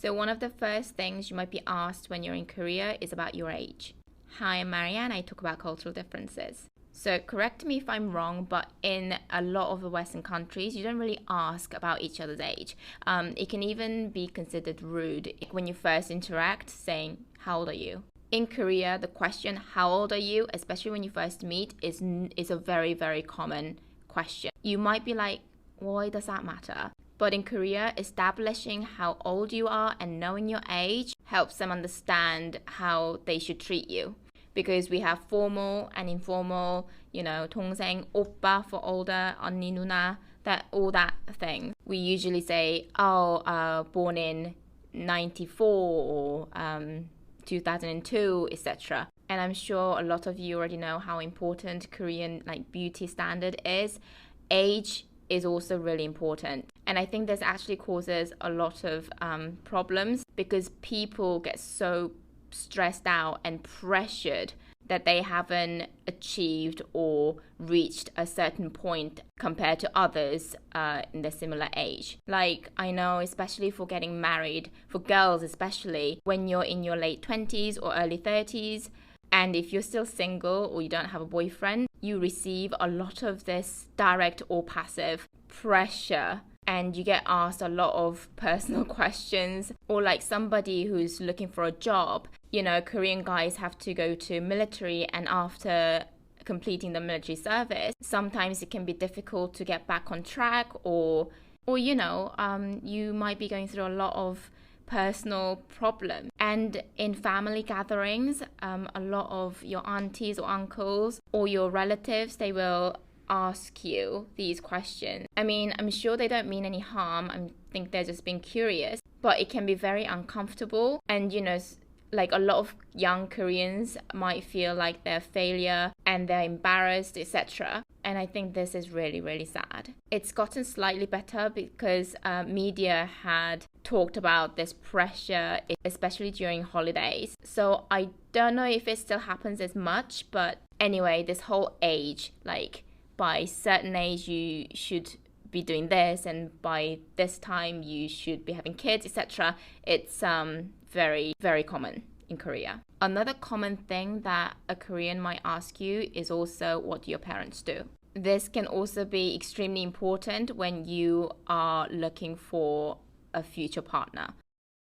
So one of the first things you might be asked when you're in Korea is about your age. Hi, I'm Marianne. I talk about cultural differences. So correct me if I'm wrong, but in a lot of the Western countries, you don't really ask about each other's age. It can even be considered rude when you first interact, saying, how old are you? In Korea, the question, how old are you, especially when you first meet, is a very, very common question. You might be like, why does that matter? But in Korea, establishing how old you are and knowing your age helps them understand how they should treat you. Because we have formal and informal, 동생, 오빠 for older, 언니, 누나, all that thing. We usually say, born in 94 or 2002, etc. And I'm sure a lot of you already know how important Korean beauty standard is. Age is also really important. And I think this actually causes a lot of problems because people get so stressed out and pressured that they haven't achieved or reached a certain point compared to others in the similar age. Like, I know, especially for getting married, for girls especially, when you're in your late 20s or early 30s, and if you're still single or you don't have a boyfriend, you receive a lot of this direct or passive pressure, and you get asked a lot of personal questions. Or like somebody who's looking for a job, Korean guys have to go to military, and after completing the military service, sometimes it can be difficult to get back on track, or you might be going through a lot of personal problems. And in family gatherings, a lot of your aunties or uncles or your relatives, they will ask you these questions. I mean, I'm sure they don't mean any harm. I think they're just being curious, but it can be very uncomfortable. And like a lot of young Koreans might feel like they're a failure and they're embarrassed, etc. And I think this is really, really sad. It's gotten slightly better because media had talked about this pressure, especially during holidays. So I don't know if it still happens as much, but anyway, this whole age, like by certain age you should be doing this, and by this time you should be having kids, etc. It's very, very common in Korea. Another common thing that a Korean might ask you is also, what do your parents do? This can also be extremely important when you are looking for a future partner.